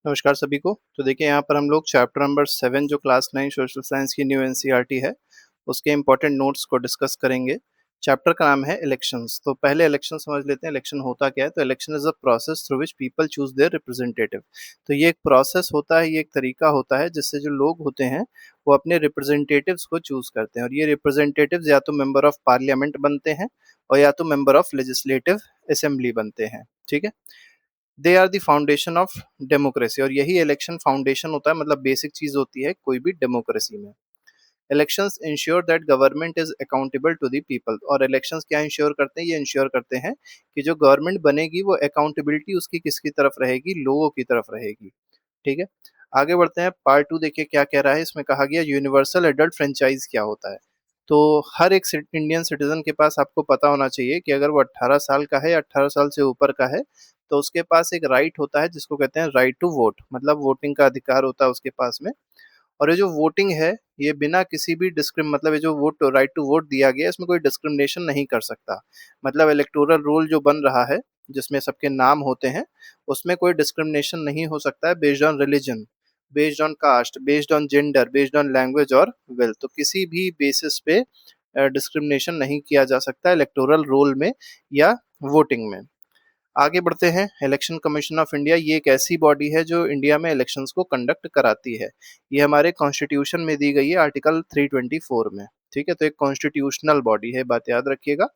नमस्कार सभी को। तो देखिए यहाँ पर हम लोग चैप्टर नंबर 7 जो क्लास 9 सोशल साइंस की न्यू एनसीईआरटी है, उसके इम्पोर्टेंट नोट्स को डिस्कस करेंगे। चैप्टर का नाम है इलेक्शंस। तो पहले इलेक्शन समझ लेते हैं, इलेक्शन होता क्या है। तो election is a process through which people choose their representative. तो ये एक प्रोसेस होता है, ये एक तरीका होता है जिससे जो लोग होते हैं वो अपने रिप्रेजेंटेटिव्स को चूज करते हैं, और ये रिप्रेजेंटेटिव्स या तो मेंबर ऑफ पार्लियामेंट बनते हैं और या तो मेंबर ऑफ लेजिस्लेटिव असेंबली बनते हैं। ठीक है। They are the foundation of democracy, और यही इलेक्शन फाउंडेशन होता है, मतलब बेसिक चीज होती है कोई भी डेमोक्रेसी में। Elections ensure that government is accountable to the people. और इलेक्शंस क्या इंश्योर करते हैं? ये इंश्योर करते हैं कि जो गवर्नमेंट बनेगी वो अकाउंटेबिलिटी उसकी किसकी तरफ रहेगी? लोगों की तरफ रहेगी। ठीक है। आगे बढ़ते हैं, पार्ट 2 देखिए क्या कह रहा है। इसमें कहा गया यूनिवर्सल एडल्ट फ्रेंचाइज क्या होता है। तो हर एक इंडियन सिटीजन के पास आपको पता होना चाहिए कि अगर वो 18 साल का है या 18 साल से ऊपर का है, तो उसके पास एक राइट होता है जिसको कहते हैं राइट टू वोट, मतलब वोटिंग का अधिकार होता है उसके पास में। और ये जो वोटिंग है, ये बिना किसी भी मतलब ये जो वोट राइट टू वोट दिया गया है, इसमें कोई डिस्क्रिमिनेशन नहीं कर सकता। मतलब इलेक्टोरल रोल जो बन रहा है, जिसमें सबके नाम होते हैं, उसमें कोई डिस्क्रिमिनेशन नहीं हो सकता है based on religion, based on caste, based on gender, based on language और वेल्थ। तो किसी भी बेसिस पे डिस्क्रिमिनेशन नहीं किया जा सकता इलेक्टोरल रोल में या वोटिंग में। आगे बढ़ते हैं, इलेक्शन कमीशन ऑफ इंडिया ये एक ऐसी बॉडी है जो इंडिया में इलेक्शंस को कंडक्ट कराती है। ये हमारे कॉन्स्टिट्यूशन में दी गई है आर्टिकल 324 में। ठीक है। तो एक कॉन्स्टिट्यूशनल बॉडी है, बात याद रखिएगा।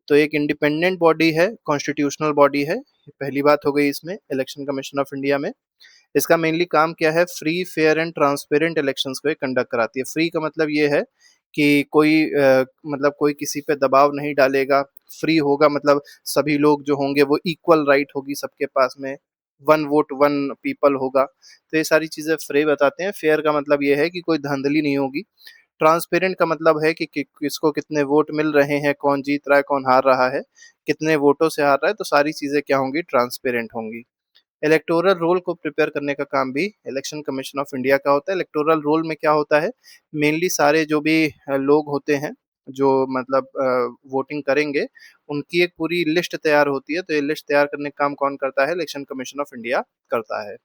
तो एक इंडिपेंडेंट बॉडी है, कॉन्स्टिट्यूशनल बॉडी है। पहली बात हो गई इसमें इलेक्शन कमीशन ऑफ इंडिया में। इसका मेनली काम क्या है? Free fair and transparent elections को कंडक्ट कराती है। फ्री का मतलब ये है कि कोई मतलब कोई किसी पे दबाव नहीं डालेगा। फ्री होगा मतलब सभी लोग जो होंगे वो इक्वल राइट होगी सबके पास में। वन वोट वन पीपल होगा। तो ये सारी चीजें फ्री बताते हैं। फेयर का मतलब ये है कि कोई धांधली नहीं होगी। ट्रांसपेरेंट का मतलब है कि किसको कितने वोट मिल रहे हैं, कौन जीत रहा है, कौन हार रहा है, कितने वोटों से हार रहा है। तो सारी चीजें क्या होंगी? ट्रांसपेरेंट होंगी। इलेक्टोरल रोल को प्रिपेयर करने का काम भी इलेक्शन कमीशन ऑफ इंडिया का होता है। इलेक्टोरल रोल में क्या होता है? मेनली सारे जो भी लोग होते हैं जो मतलब वोटिंग करेंगे, उनकी एक पूरी लिस्ट तैयार होती है। तो ये लिस्ट तैयार करने का काम कौन करता है? इलेक्शन कमीशन ऑफ इंडिया करता है।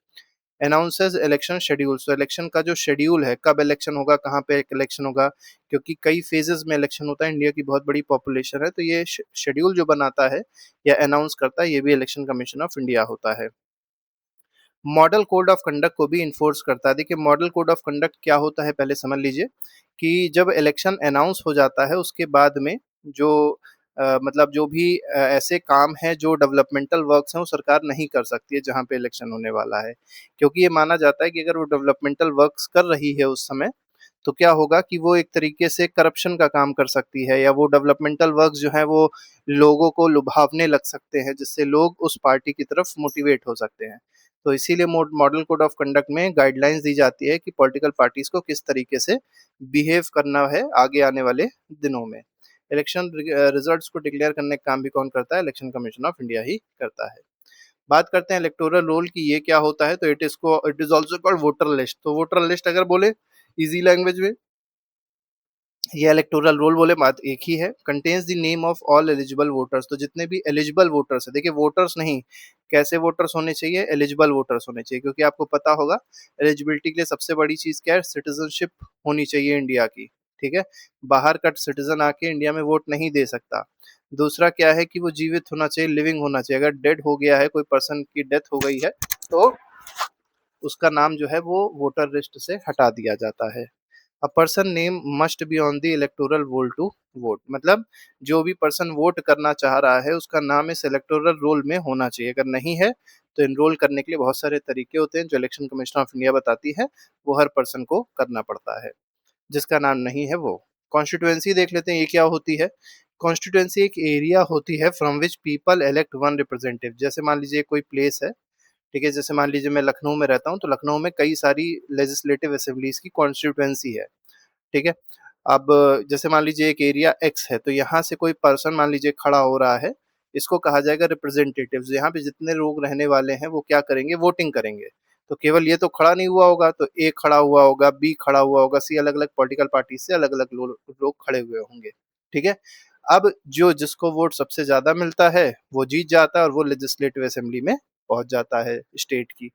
Announces election schedule. तो इलेक्शन का जो शेड्यूल है, कब इलेक्शन होगा, कहाँ पे इलेक्शन होगा, क्योंकि कई फेजेस में इलेक्शन होता है, इंडिया की बहुत बड़ी पॉपुलेशन है, तो ये शेड्यूल जो बनाता है या अनाउंस करता है, ये भी इलेक्शन कमीशन ऑफ इंडिया होता है। मॉडल कोड ऑफ कंडक्ट को भी इन्फोर्स करता है। देखिए मॉडल कोड ऑफ कंडक्ट क्या होता है पहले समझ लीजिए। कि जब इलेक्शन अनाउंस हो जाता है उसके बाद में जो मतलब जो भी ऐसे काम हैं जो डेवलपमेंटल वर्क्स हैं वो सरकार नहीं कर सकती है जहाँ पे इलेक्शन होने वाला है। क्योंकि ये माना जाता है कि अगर वो डेवलपमेंटल वर्क्स कर रही है उस समय, तो क्या होगा कि वो एक तरीके से करप्शन का काम कर सकती है, या वो डेवलपमेंटल वर्क्स जो है वो लोगों को लुभावने लग सकते हैं, जिससे लोग उस पार्टी की तरफ मोटिवेट हो सकते हैं। तो इसीलिए मॉडल कोड ऑफ कंडक्ट में गाइडलाइंस दी जाती है कि पॉलिटिकल पार्टीज को किस तरीके से बिहेव करना है आगे आने वाले दिनों में। इलेक्शन रिजल्ट्स को डिक्लेयर करने का काम भी कौन करता है? इलेक्शन कमीशन ऑफ इंडिया ही करता है। बात करते हैं इलेक्टोरल रोल की, ये क्या होता है। तो it is also called voter list. तो वोटर लिस्ट अगर बोले इजी लैंग्वेज में, ये इलेक्टोरल रोल बोले बात एक ही है। Contains the name of all eligible voters. तो जितने भी एलिजिबल वोटर्स है, देखिए वोटर्स नहीं, कैसे वोटर्स होने चाहिए? एलिजिबल वोटर्स होने चाहिए। क्योंकि आपको पता होगा एलिजिबिलिटी के लिए सबसे बड़ी चीज क्या है? सिटीजनशिप होनी चाहिए इंडिया की। ठीक है। बाहर का सिटीजन आके इंडिया में वोट नहीं दे सकता। दूसरा क्या है कि वो जीवित होना चाहिए, लिविंग होना चाहिए। अगर डेड हो गया है, कोई पर्सन की डेथ हो गई है, तो उसका नाम जो है वो वोटर लिस्ट से हटा दिया जाता है। A person name must be on the electoral roll to vote. मतलब जो भी पर्सन वोट करना चाह रहा है उसका नाम इस इलेक्टोरल रोल में होना चाहिए। अगर नहीं है तो इनरोल करने के लिए बहुत सारे तरीके होते हैं जो इलेक्शन कमीशन ऑफ इंडिया बताती है, वो हर पर्सन को करना पड़ता है। जिसका नाम नहीं है वो। कॉन्स्टिट्यूएंसी देख लेते हैं, ये क्या होती है। कॉन्स्टिट्यूएंसी एक एरिया होती है from which people elect one representative. जैसे मान लीजिए कोई प्लेस है, ठीक है, जैसे मान लीजिए मैं लखनऊ में रहता हूँ, तो लखनऊ में कई सारी लेजिस्लेटिव असेंबलीज की कॉन्स्टिट्यूएंसी है। ठीक है। अब जैसे मान लीजिए एक एरिया एक्स है, तो यहाँ से कोई पर्सन मान लीजिए खड़ा हो रहा है, इसको कहा जाएगा रिप्रेजेंटेटिव्स। यहाँ पे जितने लोग रहने वाले हैं वो क्या करेंगे? वोटिंग करेंगे। तो केवल ये तो खड़ा नहीं हुआ होगा, तो ए खड़ा हुआ होगा, बी खड़ा हुआ होगा, सी, अलग अलग पॉलिटिकल पार्टी से अलग अलग लोग खड़े हुए होंगे। ठीक है। अब जो जिसको वोट सबसे ज्यादा मिलता है वो जीत जाता है और वो लेजिस्लेटिव असेंबली में पहुंच जाता है स्टेट की।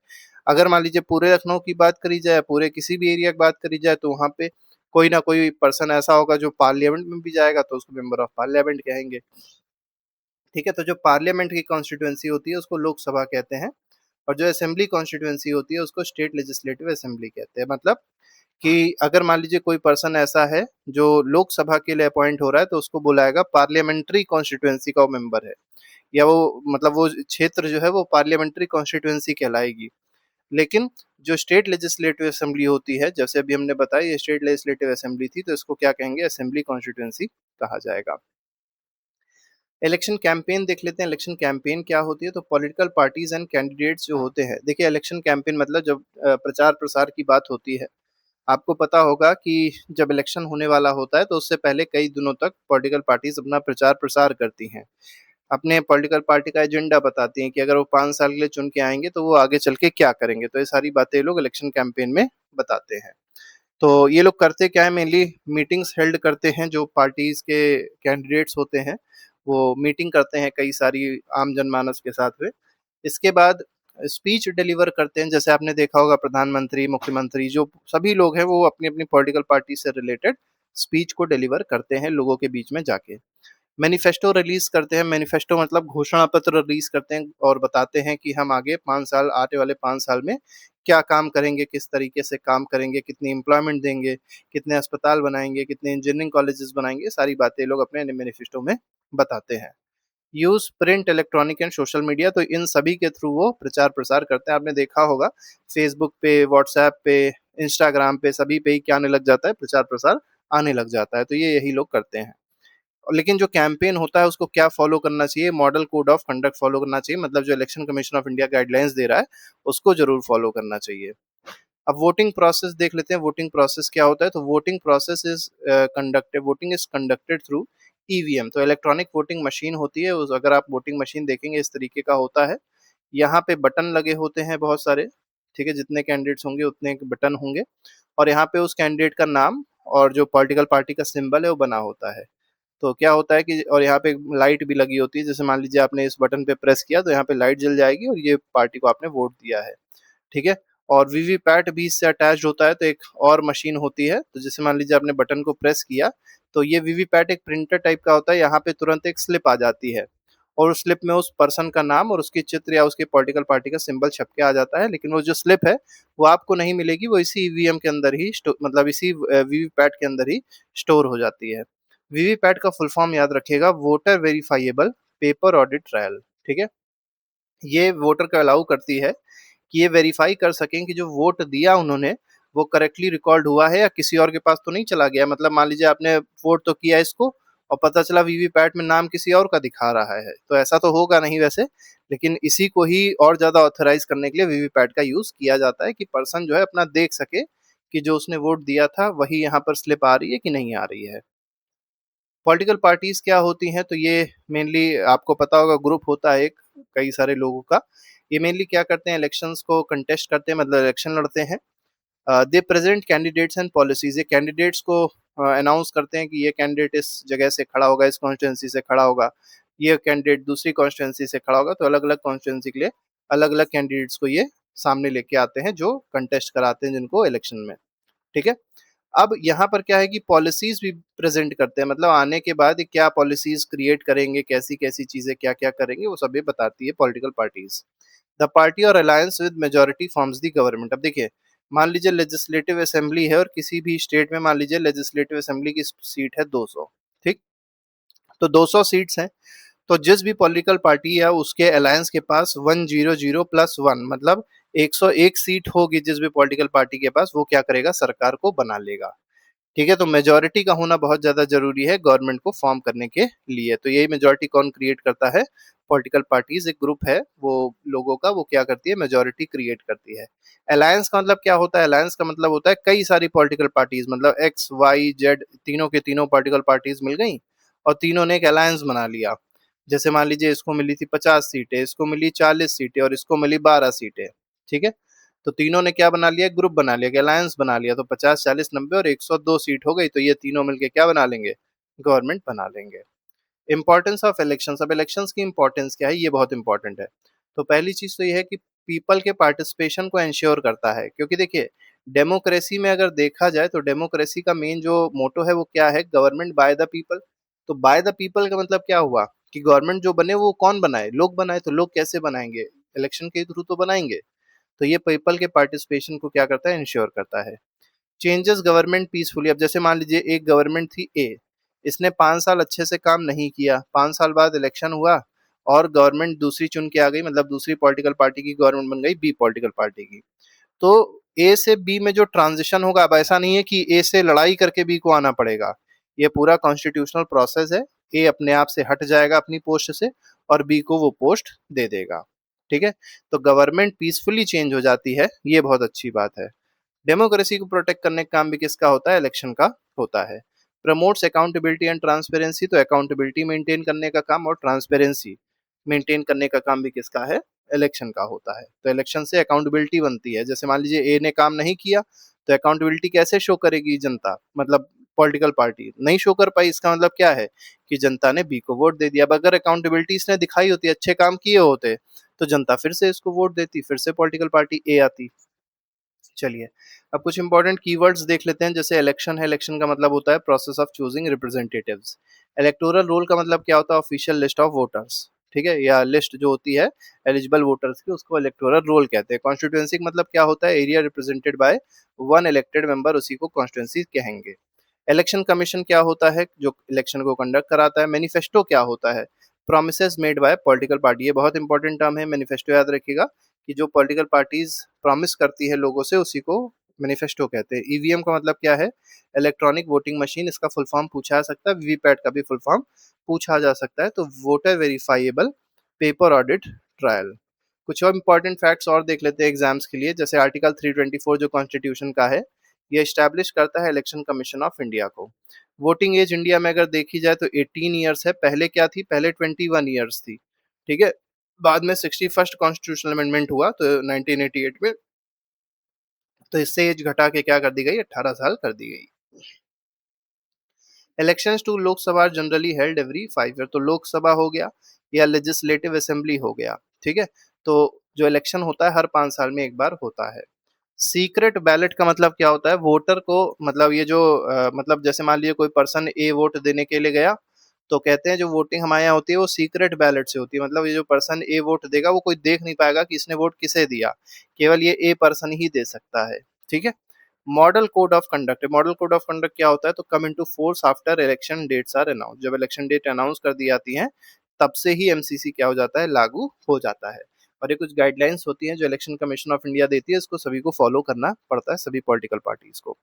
अगर मान लीजिए पूरे लखनऊ की बात करी जाए, पूरे किसी भी एरिया की बात करी जाए, तो वहाँ पे कोई ना कोई पर्सन ऐसा होगा जो पार्लियामेंट में भी जाएगा, तो उसको मेंबर ऑफ पार्लियामेंट कहेंगे। ठीक है, तो जो पार्लियामेंट की कॉन्स्टिट्यूएंसी होती है उसको लोकसभा कहते हैं, और जो असेंबली कॉन्स्टिट्यूएंसी होती है उसको स्टेट लेजिस्लेटिव असेंबली कहते हैं। मतलब कि अगर मान लीजिए कोई पर्सन ऐसा है जो लोकसभा के लिए अपॉइंट हो रहा है, तो उसको बुलाएगा, पार्लियामेंट्री कॉन्स्टिट्यूएंसी का वो मेंबर है, या वो मतलब वो क्षेत्र जो है वो पार्लियामेंट्री कॉन्स्टिट्यूएंसी कहलाएगी। लेकिन जो स्टेट लेजिस्लेटिव असेंबली होती है, जैसे अभी हमने बताया ये स्टेट लेजिस्लेटिव असेंबली थी, तो इसको क्या कहेंगे, असेंबली कॉन्स्टिट्यूएंसी कहा जाएगा। इलेक्शन कैंपेन देख लेते हैं। इलेक्शन कैंपेन क्या होती है, तो पॉलिटिकल पार्टीज एंड कैंडिडेट्स जो होते हैं, देखिए इलेक्शन कैंपेन मतलब जब प्रचार प्रसार की बात होती है, आपको पता होगा कि जब इलेक्शन होने वाला होता है तो उससे पहले कई दिनों तक पॉलिटिकल पार्टीज अपना प्रचार प्रसार करती हैं, अपने पॉलिटिकल पार्टी का एजेंडा बताती हैं कि अगर वो 5 साल के लिए चुन के आएंगे तो वो आगे चल के क्या करेंगे। तो ये सारी बातें लोग इलेक्शन कैंपेन में बताते हैं। तो ये लोग करते क्या है, मेनली मीटिंग्स हेल्ड करते हैं, जो पार्टीज के कैंडिडेट्स होते हैं वो मीटिंग करते हैं कई सारी आम जनमानस के साथ में। इसके बाद स्पीच डिलीवर करते हैं, जैसे आपने देखा होगा प्रधानमंत्री, मुख्यमंत्री, जो सभी लोग हैं वो अपनी अपनी पॉलिटिकल पार्टी से रिलेटेड स्पीच को डिलीवर करते हैं लोगों के बीच में जाके। मैनिफेस्टो रिलीज करते हैं, मैनिफेस्टो मतलब घोषणा पत्र रिलीज करते हैं और बताते हैं कि हम आगे 5 साल, आने वाले 5 साल में क्या काम करेंगे, किस तरीके से काम करेंगे, कितनी एम्प्लॉयमेंट देंगे, कितने अस्पताल बनाएंगे, कितने इंजीनियरिंग कॉलेजेस बनाएंगे, सारी बातें लोग अपने मैनिफेस्टो में बताते हैं। Use print, electronic and social media, तो इन सभी के थ्रू वो प्रचार प्रसार करते हैं। आपने देखा होगा फेसबुक पे, व्हाट्सएप पे, इंस्टाग्राम पे, सभी पे ही क्या आने लग जाता है, प्रचार प्रसार आने लग जाता है। तो ये यही लोग करते हैं। लेकिन जो कैंपेन होता है उसको क्या फॉलो करना चाहिए, model code of conduct follow करना चाहिए, मतलब जो election commission of India guidelines दे रहा है उसको जरूर फॉलो करना चाहिए। अब वोटिंग प्रोसेस देख लेते हैं। वोटिंग प्रोसेस क्या होता है, तो voting process is conducted, voting is conducted through EVM. तो इलेक्ट्रॉनिक वोटिंग मशीन होती है, उस अगर आप वोटिंग मशीन देखेंगे इस तरीके का होता है। यहाँ पे बटन लगे होते हैं बहुत सारे, ठीक है, जितने कैंडिडेट्स होंगे उतने बटन होंगे, और यहाँ पे उस कैंडिडेट का नाम और जो पॉलिटिकल पार्टी का सिंबल है वो बना होता है। तो क्या होता है कि और यहाँ पे लाइट भी लगी होती है, जैसे मान लीजिए आपने इस बटन पे प्रेस किया तो यहाँ पे लाइट जल जाएगी और ये पार्टी को आपने वोट दिया है। ठीक है, और वीवीपैट भी इससे अटैच होता है, तो एक और मशीन होती है, तो जैसे मान लीजिए आपने बटन को प्रेस किया तो ये वीवीपैट एक प्रिंटर टाइप का होता है, यहाँ पे तुरंत एक स्लिप आ जाती है, और उस स्लिप में उस पर्सन का नाम और उसकी चित्र या उसकी पॉलिटिकल पार्टी का सिंबल छप के आ जाता है। लेकिन वो जो स्लिप है वो आपको नहीं मिलेगी, वो इसी ईवीएम के अंदर ही मतलब इसी वीवीपैट के अंदर ही स्टोर हो जाती है। वीवीपैट का फुल फॉर्म याद रखिएगा, voter verifiable paper audit trial. ठीक है, ये वोटर को अलाउ करती है कि ये वेरीफाई कर सकें कि जो वोट दिया उन्होंने वो करेक्टली रिकॉर्ड हुआ है या किसी और के पास तो नहीं चला गया। मतलब मान लीजिए आपने वोट तो किया इसको और पता चला वीवीपैट में नाम किसी और का दिखा रहा है, तो ऐसा तो होगा नहीं वैसे, लेकिन इसी को ही और ज़्यादा ऑथराइज करने के लिए वीवीपैट का यूज़ किया जाता है कि पर्सन जो है अपना देख सके कि जो उसने वोट दिया था वही यहाँ पर स्लिप आ रही है कि नहीं आ रही है। पॉलिटिकल पार्टीज क्या होती हैं, तो ये मेनली आपको पता होगा ग्रुप होता है एक, कई सारे लोगों का। ये मेनली क्या करते हैं, इलेक्शंस को कंटेस्ट करते हैं, मतलब इलेक्शन लड़ते हैं। दे प्रेजेंट कैंडिडेट्स एंड पॉलिसीज, ये कैंडिडेट्स को अनाउंस करते हैं कि ये कैंडिडेट इस जगह से खड़ा होगा, इस कॉन्स्टिट्यूंसी से खड़ा होगा, ये कैंडिडेट दूसरी कॉन्स्टिट्यूंसी से खड़ा होगा। तो अलग अलग कॉन्स्टिट्यूंसी के लिए अलग अलग कैंडिडेट्स को ये सामने लेके आते हैं जो कंटेस्ट कराते हैं जिनको इलेक्शन में। ठीक है, अब यहाँ पर क्या है कि पॉलिसीज भी प्रेजेंट करते हैं, मतलब आने के बाद ये क्या पॉलिसीज क्रिएट करेंगे, कैसी कैसी चीजें क्या क्या करेंगे, वो सब ये बताती है पॉलिटिकल पार्टीज। द पार्टी और alliance with majority forms the government. अब देखिए, मान लीजिए लेजिस्लेटिव असेंबली है और किसी भी स्टेट में मान लीजिए लेजिस्लेटिव असेंबली की सीट है 200। ठीक, तो 200 सीट्स हैं, तो जिस भी पॉलिटिकल पार्टी या उसके अलायंस के पास 100+1 मतलब 101 सीट होगी, जिस भी पॉलिटिकल पार्टी के पास, वो क्या करेगा, सरकार को बना लेगा। ठीक है, तो मेजोरिटी का होना बहुत ज्यादा जरूरी है गवर्नमेंट को फॉर्म करने के लिए। तो यही मेजोरिटी कौन क्रिएट करता है, पॉलिटिकल पार्टीज, एक ग्रुप है वो लोगों का, वो क्या करती है, मेजोरिटी क्रिएट करती है। अलायंस का मतलब क्या होता है, अलायंस का मतलब होता है कई सारी पॉलिटिकल पार्टीज, मतलब एक्स वाई जेड तीनों के तीनों पॉलिटिकल पार्टीज मिल गई और तीनों ने एक अलायंस बना लिया। जैसे मान लीजिए इसको मिली थी 50 सीटें, इसको मिली 40 सीटें और इसको मिली 12 सीटें। ठीक है, तो तीनों ने क्या बना लिया, ग्रुप बना लिया, अलायंस बना लिया, तो 50, 40, 90 और 102 सीट हो गई, तो ये तीनों मिलके क्या बना लेंगे, गवर्नमेंट बना लेंगे। इंपॉर्टेंस ऑफ इलेक्शंस, अब इलेक्शंस की इंपॉर्टेंस क्या है, ये बहुत इंपॉर्टेंट है। तो पहली चीज तो ये है कि पीपल के पार्टिसिपेशन को एंश्योर करता है, क्योंकि देखिए डेमोक्रेसी में अगर देखा जाए तो डेमोक्रेसी का मेन जो मोटो है वो क्या है, गवर्नमेंट बाय द पीपल। तो बाय द पीपल का मतलब क्या हुआ कि गवर्नमेंट जो बने वो कौन बनाए, लोग बनाए। तो लोग कैसे बनाएंगे, इलेक्शन के थ्रू तो बनाएंगे। तो ये पीपल के पार्टिसिपेशन को क्या करता है, इंश्योर करता है। चेंजेस गवर्नमेंट पीसफुली, अब जैसे मान लीजिए एक गवर्नमेंट थी ए, इसने 5 साल अच्छे से काम नहीं किया, 5 साल बाद इलेक्शन हुआ और गवर्नमेंट दूसरी चुन के आ गई, मतलब दूसरी पॉलिटिकल पार्टी की गवर्नमेंट बन गई, बी पॉलिटिकल पार्टी की। तो ए से बी में जो ट्रांजिशन होगा, अब ऐसा नहीं है कि ए से लड़ाई करके बी को आना पड़ेगा, ये पूरा कॉन्स्टिट्यूशनल प्रोसेस है। ए अपने आप से हट जाएगा अपनी पोस्ट से और बी को वो पोस्ट दे देगा। ठीक है, तो गवर्नमेंट पीसफुली चेंज हो जाती है, ये बहुत अच्छी बात है। डेमोक्रेसी को प्रोटेक्ट करने का काम भी किसका होता है, इलेक्शन का होता है। प्रमोट्स अकाउंटेबिलिटी एंड ट्रांसपेरेंसी, तो अकाउंटेबिलिटी मेंटेन करने का काम और ट्रांसपेरेंसी मेंटेन करने का काम भी किसका है, इलेक्शन का होता है। तो इलेक्शन से अकाउंटेबिलिटी बनती है। जैसे मान लीजिए ए ने काम नहीं किया, तो अकाउंटेबिलिटी कैसे शो करेगी जनता, मतलब पॉलिटिकल पार्टी नहीं शो कर पाई, इसका मतलब क्या है कि जनता ने बी को वोट दे दिया। अब अगर अकाउंटेबिलिटी इसने दिखाई होती, अच्छे काम किए होते, तो जनता फिर से इसको वोट देती, फिर से पॉलिटिकल पार्टी ए आती। चलिए, अब कुछ इंपॉर्टेंट कीवर्ड्स देख लेते हैं। जैसे इलेक्शन है, इलेक्शन का मतलब होता है process of choosing representatives. Electoral roll का मतलब क्या होता है, ऑफिशियल लिस्ट ऑफ वोटर्स। ठीक है, या लिस्ट जो होती है एलिजिबल वोटर्स की, उसको इलेक्टोरल रोल कहते हैं। कॉन्स्टिट्यूएंसी का मतलब क्या होता है, area represented by one elected member, उसी को कॉन्स्टिट्यूएंसी कहेंगे। इलेक्शन कमीशन क्या होता है, जो इलेक्शन को कंडक्ट कराता है। मैनिफेस्टो क्या होता है, promises made by political party, ये बहुत इंपॉर्टेंट टर्म है। मैनिफेस्टो याद रखिएगा कि जो पॉलिटिकल पार्टीज प्रॉमिस करती है लोगों से, उसी को मैनिफेस्टो कहते हैं। ईवीएम का मतलब क्या है, इलेक्ट्रॉनिक वोटिंग मशीन, इसका फुल फॉर्म पूछा जा सकता है। वीवीपैट का भी फुल फॉर्म पूछा जा सकता है। तो voter verifiable paper audit trial. कुछ और इंपॉर्टेंट फैक्ट्स और देख लेते हैं एग्जाम्स के लिए। जैसे आर्टिकल 324 जो कॉन्स्टिट्यूशन का है, ये स्टैब्लिश करता है इलेक्शन कमीशन ऑफ इंडिया को। वोटिंग एज इंडिया में अगर देखी जाए तो 18 ईयर्स है, पहले क्या थी, पहले 21 ईयर्स थी। ठीक है, बाद में 61st कॉन्स्टिट्यूशनल अमेंडमेंट हुआ तो 1988 में, तो इससे एज घटा के क्या कर दी गई, 18 साल कर दी गई। Elections to Lok Sabha generally held every 5 year, तो लोकसभा हो गया या लेजिस्लेटिव असेंबली हो गया। ठीक है, तो जो इलेक्शन होता है हर 5 साल में एक बार होता है। सीक्रेट बैलेट का मतलब क्या होता है, वोटर को, मतलब ये जो मतलब जैसे मान लीजिए कोई पर्सन ए वोट देने के लिए गया, तो कहते हैं जो वोटिंग हमारे यहाँ होती है वो सीक्रेट बैलेट से होती है। मतलब ये जो पर्सन ए वोट देगा वो कोई देख नहीं पाएगा कि इसने वोट किसे दिया, केवल ये ए पर्सन ही दे सकता है। ठीक है, model code of conduct, model code of conduct क्या होता है, तो come into force after election dates are announce, जब इलेक्शन डेट अनाउंस कर दी जाती है तब से ही एमसीसी क्या हो जाता है, लागू हो जाता है। और ये कुछ गाइडलाइंस होती हैं जो इलेक्शन कमीशन ऑफ इंडिया देती है, इसको सभी को फॉलो करना पड़ता है, सभी पॉलिटिकल पार्टीज को।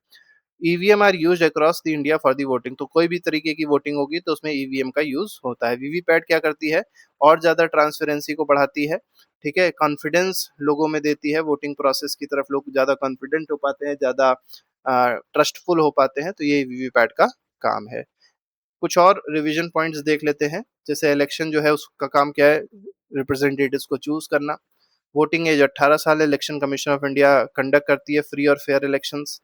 EVM are use across the India for the voting, तो कोई भी तरीके की वोटिंग होगी तो उसमें ईवीएम का यूज होता है। वीवीपैट क्या करती है, और ज्यादा ट्रांसपेरेंसी को बढ़ाती है। ठीक है, कॉन्फिडेंस लोगों में देती है, वोटिंग प्रोसेस की तरफ लोग ज्यादा कॉन्फिडेंट हो पाते हैं, ज्यादा ट्रस्टफुल हो पाते हैं, तो ये वीवीपैट का काम है। कुछ और रिवीजन पॉइंट्स देख लेते हैं। जैसे इलेक्शन जो है उसका काम क्या है, रिप्रेजेंटेटिव्स को चूज करना। वोटिंग एज 18 साल है, election commission of India conduct करती है फ्री और फेयर इलेक्शंस।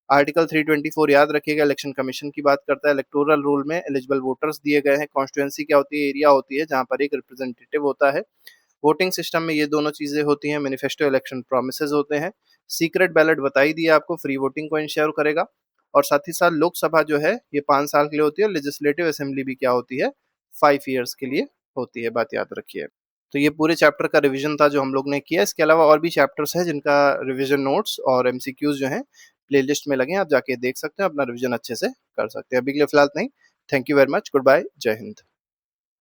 आर्टिकल 324 याद रखिएगा, इलेक्शन कमीशन की बात करता है। इलेक्टोरल रूल में एलिजिबल वोटर्स दिए गए हैं। कॉन्स्टिट्यूएंसी क्या होती है, एरिया होती है जहां पर एक रिप्रेजेंटेटिव होता है। वोटिंग सिस्टम में ये दोनों चीजें होती हैं। मैनिफेस्टो इलेक्शन प्रोमिसेस होते हैं। सीक्रेट बैलेट बताई दी आपको, फ्री वोटिंग को इंश्योर करेगा। और साथ ही साथ लोकसभा जो है ये 5 साल के लिए होती है, और लेजिस्लेटिव असेंबली भी क्या होती है, 5 ईयर्स के लिए होती है, बात याद रखिए। तो ये पूरे चैप्टर का रिवीजन था जो हम लोग ने किया। इसके अलावा और भी चैप्टर्स हैं जिनका रिवीजन नोट्स और एमसीक्यूज जो हैं प्लेलिस्ट में लगे हैं, आप जाके देख सकते हैं, अपना रिवीजन अच्छे से कर सकते हैं। अभी के लिए फिलहाल नहीं। Thank you very much, good bye, जय हिंद।